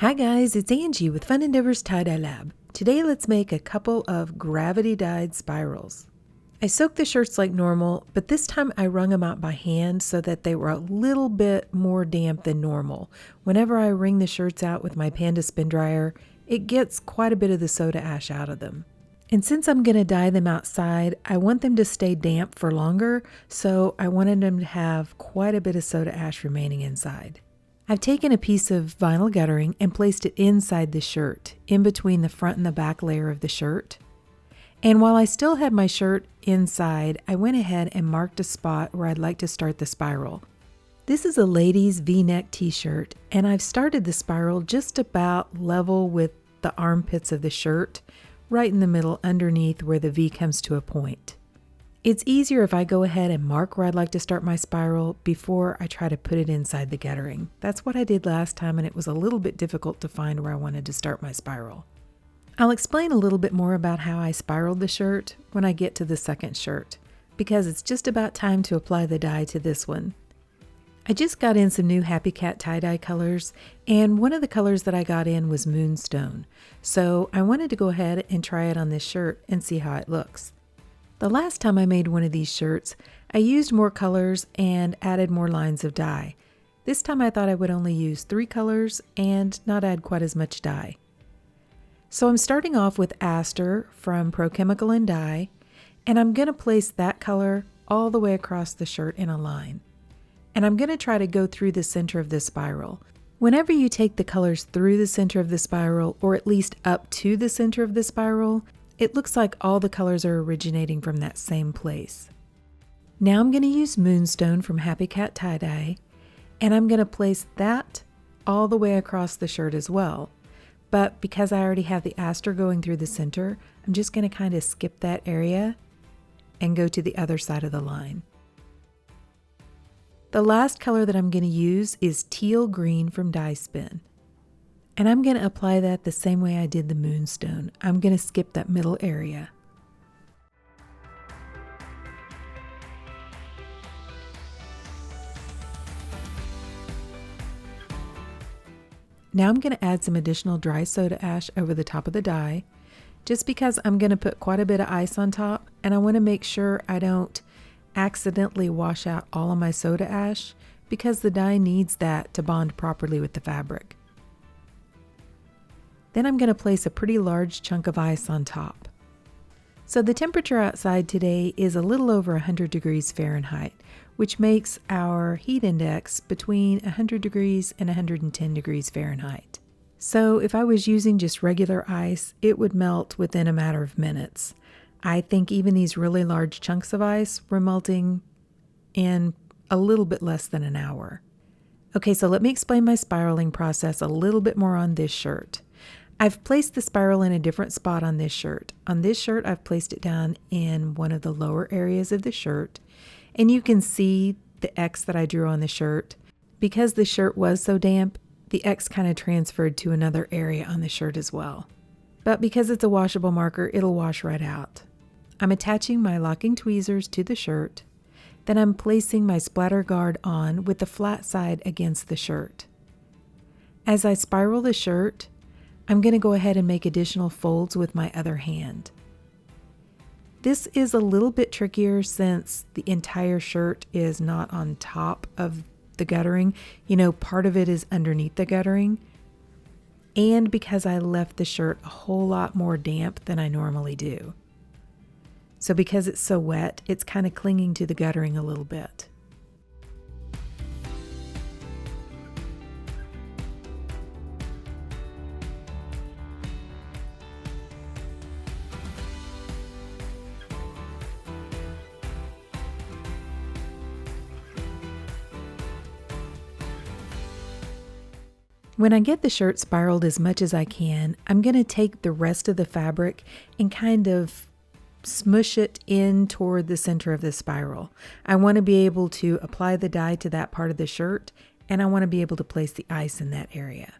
Hi guys, it's Angie with Fun Endeavors Tie-Dye Lab. Today let's make a couple of gravity-dyed spirals. I soaked the shirts like normal, but this time I wrung them out by hand so that they were a little bit more damp than normal. Whenever I wring the shirts out with my Panda spin dryer, it gets quite a bit of the soda ash out of them. And since I'm going to dye them outside, I want them to stay damp for longer, so I wanted them to have quite a bit of soda ash remaining inside. I've taken a piece of vinyl guttering and placed it inside the shirt, in between the front and the back layer of the shirt. And while I still had my shirt inside, I went ahead and marked a spot where I'd like to start the spiral. This is a ladies V-neck t-shirt, and I've started the spiral just about level with the armpits of the shirt, right in the middle underneath where the V comes to a point. It's easier if I go ahead and mark where I'd like to start my spiral before I try to put it inside the guttering. That's what I did last time, and it was a little bit difficult to find where I wanted to start my spiral. I'll explain a little bit more about how I spiraled the shirt when I get to the second shirt, because it's just about time to apply the dye to this one. I just got in some new Happy Cat tie-dye colors, and one of the colors that I got in was Moonstone. So I wanted to go ahead and try it on this shirt and see how it looks. The last time I made one of these shirts, I used more colors and added more lines of dye. This time I thought I would only use 3 colors and not add quite as much dye. So I'm starting off with Aster from Pro Chemical and Dye, and I'm going to place that color all the way across the shirt in a line. And I'm going to try to go through the center of this spiral. Whenever you take the colors through the center of the spiral, or at least up to the center of the spiral, it looks like all the colors are originating from that same place. Now I'm going to use Moonstone from Happy Cat Tie-Dye, and I'm going to place that all the way across the shirt as well. But because I already have the Aster going through the center, I'm just going to kind of skip that area and go to the other side of the line. The last color that I'm going to use is Teal Green from Dye Spin. And I'm going to apply that the same way I did the Moonstone. I'm going to skip that middle area. Now I'm going to add some additional dry soda ash over the top of the dye, just because I'm going to put quite a bit of ice on top, and I want to make sure I don't accidentally wash out all of my soda ash, because the dye needs that to bond properly with the fabric. Then I'm going to place a pretty large chunk of ice on top. So the temperature outside today is a little over 100 degrees Fahrenheit, which makes our heat index between 100 degrees and 110 degrees Fahrenheit. So if I was using just regular ice, it would melt within a matter of minutes. I think even these really large chunks of ice were melting in a little bit less than an hour. Okay, so let me explain my spiraling process a little bit more on this shirt. I've placed the spiral in a different spot on this shirt. On this shirt, I've placed it down in one of the lower areas of the shirt, and you can see the X that I drew on the shirt. Because the shirt was so damp, the X kind of transferred to another area on the shirt as well. But because it's a washable marker, it'll wash right out. I'm attaching my locking tweezers to the shirt, then I'm placing my splatter guard on with the flat side against the shirt. As I spiral the shirt, I'm going to go ahead and make additional folds with my other hand. This is a little bit trickier since the entire shirt is not on top of the guttering. You know, part of it is underneath the guttering. And because I left the shirt a whole lot more damp than I normally do. So because it's so wet, it's kind of clinging to the guttering a little bit. When I get the shirt spiraled as much as I can, I'm going to take the rest of the fabric and kind of smush it in toward the center of the spiral. I want to be able to apply the dye to that part of the shirt, and I want to be able to place the ice in that area.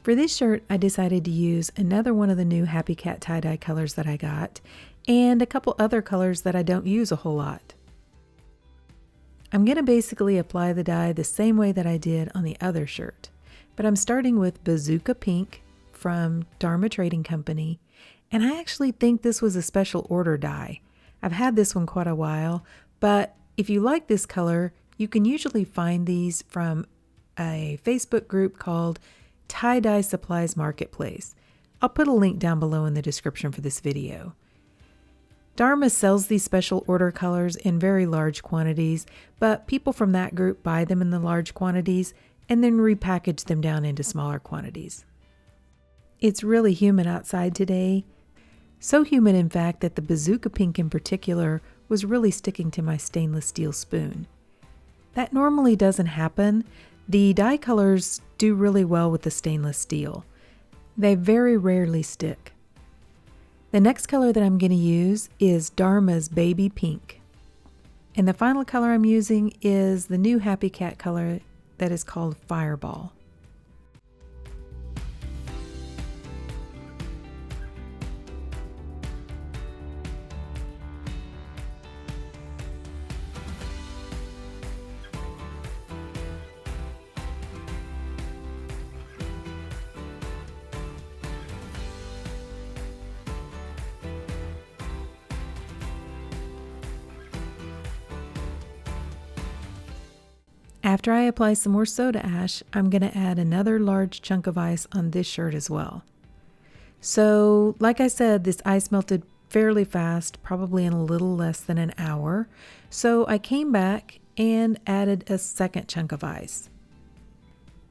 For this shirt, I decided to use another one of the new Happy Cat tie-dye colors that I got, and a couple other colors that I don't use a whole lot. I'm going to basically apply the dye the same way that I did on the other shirt, but I'm starting with Bazooka Pink from Dharma Trading Company, and I actually think this was a special order dye. I've had this one quite a while, but if you like this color, you can usually find these from a Facebook group called Tie-Dye Supplies Marketplace. I'll put a link down below in the description for this video. Dharma sells these special order colors in very large quantities, but people from that group buy them in the large quantities and then repackage them down into smaller quantities. It's really humid outside today. So humid, in fact, that the Bazooka Pink in particular was really sticking to my stainless steel spoon. That normally doesn't happen. The dye colors do really well with the stainless steel. They very rarely stick. The next color that I'm going to use is Dharma's Baby Pink. And the final color I'm using is the new Happy Cat color that is called Fireball. After I apply some more soda ash, I'm going to add another large chunk of ice on this shirt as well. So, like I said, this ice melted fairly fast, probably in a little less than an hour. So I came back and added a second chunk of ice.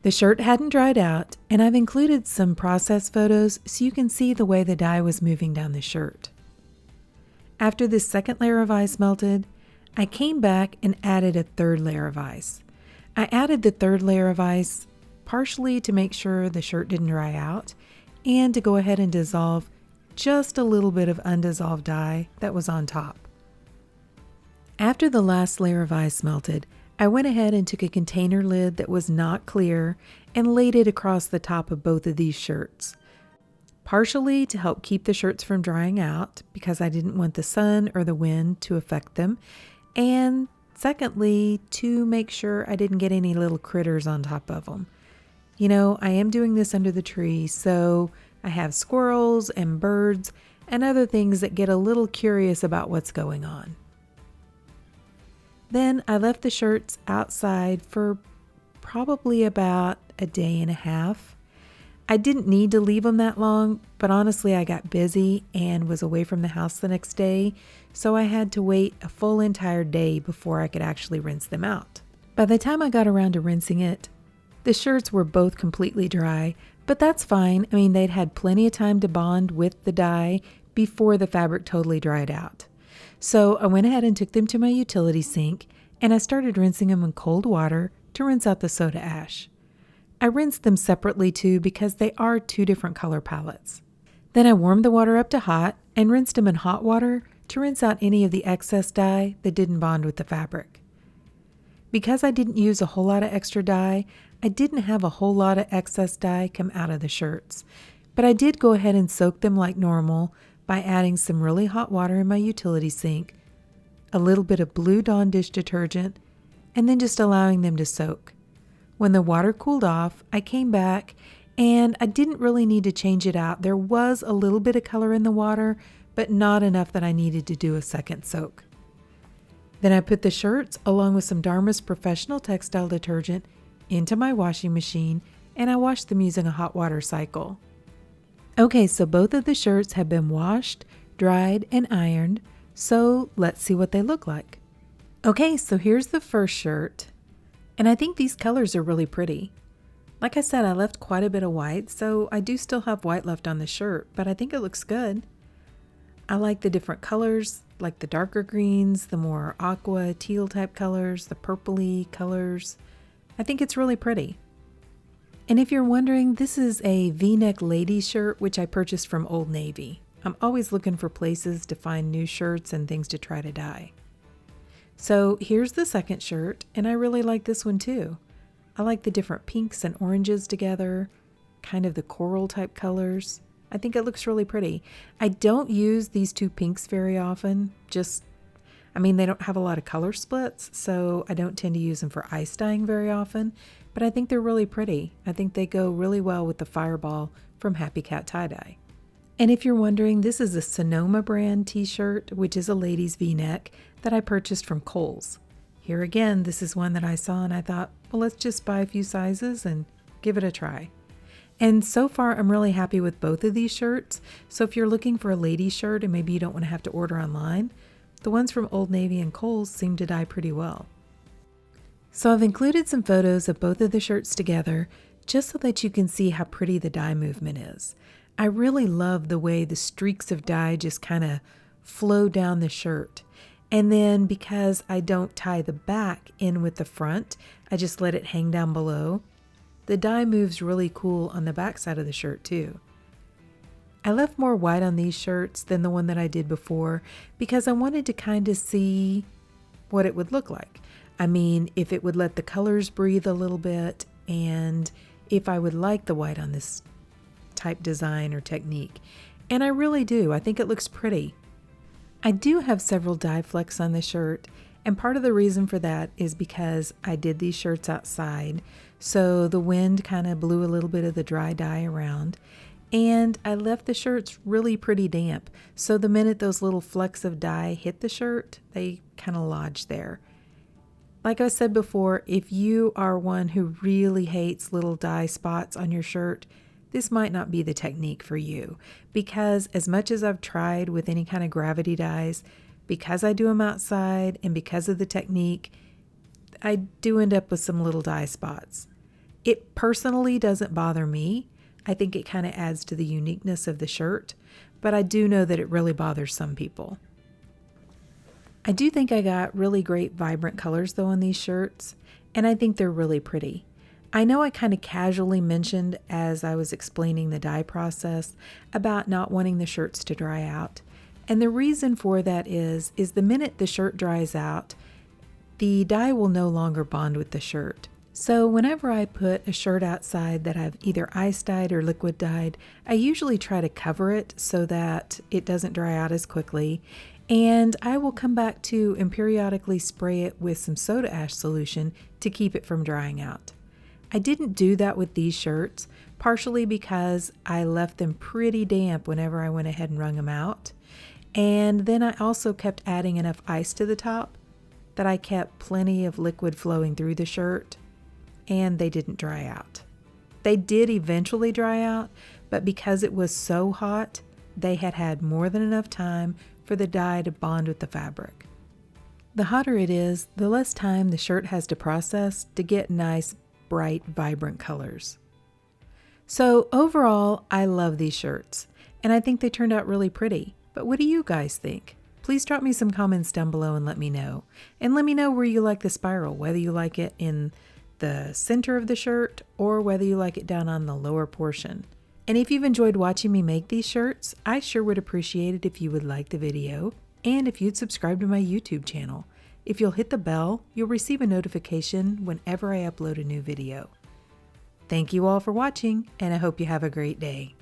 The shirt hadn't dried out, and I've included some process photos so you can see the way the dye was moving down the shirt. After this second layer of ice melted, I came back and added a third layer of ice. I added the third layer of ice partially to make sure the shirt didn't dry out and to go ahead and dissolve just a little bit of undissolved dye that was on top. After the last layer of ice melted, I went ahead and took a container lid that was not clear and laid it across the top of both of these shirts, partially to help keep the shirts from drying out because I didn't want the sun or the wind to affect them, and secondly, to make sure I didn't get any little critters on top of them. You know, I am doing this under the tree, so I have squirrels and birds and other things that get a little curious about what's going on. Then I left the shirts outside for probably about a day and a half. I didn't need to leave them that long, but honestly I got busy and was away from the house the next day, so I had to wait a full entire day before I could actually rinse them out. By the time I got around to rinsing it, the shirts were both completely dry, but that's fine. I mean, they'd had plenty of time to bond with the dye before the fabric totally dried out. So I went ahead and took them to my utility sink, and I started rinsing them in cold water to rinse out the soda ash. I rinsed them separately too because they are two different color palettes. Then I warmed the water up to hot and rinsed them in hot water to rinse out any of the excess dye that didn't bond with the fabric. Because I didn't use a whole lot of extra dye, I didn't have a whole lot of excess dye come out of the shirts, but I did go ahead and soak them like normal by adding some really hot water in my utility sink, a little bit of Blue Dawn dish detergent, and then just allowing them to soak. When the water cooled off, I came back and I didn't really need to change it out. There was a little bit of color in the water, but not enough that I needed to do a second soak. Then I put the shirts along with some Dharma's professional textile detergent into my washing machine and I washed them using a hot water cycle. Okay, so both of the shirts have been washed, dried, and ironed, so let's see what they look like. Okay, so here's the first shirt. And I think these colors are really pretty. Like I said, I left quite a bit of white, so I do still have white left on the shirt, but I think it looks good. I like the different colors, like the darker greens, the more aqua, teal type colors, the purpley colors. I think it's really pretty. And if you're wondering, this is a V-neck ladies shirt, which I purchased from Old Navy. I'm always looking for places to find new shirts and things to try to dye. So here's the second shirt, and I really like this one too. I like the different pinks and oranges together, kind of the coral type colors. I think it looks really pretty. I don't use these two pinks very often. They don't have a lot of color splits, so I don't tend to use them for ice dyeing very often, but I think they're really pretty. I think they go really well with the Fireball from Happy Cat Tie-Dye. And if you're wondering, this is a Sonoma brand t-shirt, which is a ladies v-neck that I purchased from Kohl's. Here again, this is one that I saw and I thought, well, let's just buy a few sizes and give it a try. And so far, I'm really happy with both of these shirts. So if you're looking for a ladies shirt and maybe you don't want to have to order online, the ones from Old Navy and Kohl's seem to dye pretty well. So I've included some photos of both of the shirts together just so that you can see how pretty the dye movement is. I really love the way the streaks of dye just kind of flow down the shirt. And then because I don't tie the back in with the front, I just let it hang down below. The dye moves really cool on the back side of the shirt too. I left more white on these shirts than the one that I did before because I wanted to kind of see what it would look like. If it would let the colors breathe a little bit and if I would like the white on this type design or technique. And I really do. I think it looks pretty. I do have several dye flecks on the shirt, and part of the reason for that is because I did these shirts outside, so the wind kind of blew a little bit of the dry dye around, and I left the shirts really pretty damp, so the minute those little flecks of dye hit the shirt, they kind of lodged there. Like I said before, if you are one who really hates little dye spots on your shirt, this might not be the technique for you, because as much as I've tried with any kind of gravity dyes, because I do them outside and because of the technique, I do end up with some little dye spots. It personally doesn't bother me. I think it kind of adds to the uniqueness of the shirt, but I do know that it really bothers some people. I do think I got really great vibrant colors though on these shirts, and I think they're really pretty. I know I kind of casually mentioned as I was explaining the dye process about not wanting the shirts to dry out. And the reason for that is the minute the shirt dries out, the dye will no longer bond with the shirt. So whenever I put a shirt outside that I've either ice dyed or liquid dyed, I usually try to cover it so that it doesn't dry out as quickly. And I will come back to and periodically spray it with some soda ash solution to keep it from drying out. I didn't do that with these shirts, partially because I left them pretty damp whenever I went ahead and wrung them out. And then I also kept adding enough ice to the top that I kept plenty of liquid flowing through the shirt, and they didn't dry out. They did eventually dry out, but because it was so hot, they had had more than enough time for the dye to bond with the fabric. The hotter it is, the less time the shirt has to process to get nice, bright, vibrant colors. So overall, I love these shirts, and I think they turned out really pretty. But what do you guys think? Please drop me some comments down below and let me know. And let me know where you like the spiral, whether you like it in the center of the shirt or whether you like it down on the lower portion. And if you've enjoyed watching me make these shirts, I sure would appreciate it if you would like the video and if you'd subscribe to my YouTube channel. If you'll hit the bell, you'll receive a notification whenever I upload a new video. Thank you all for watching, and I hope you have a great day.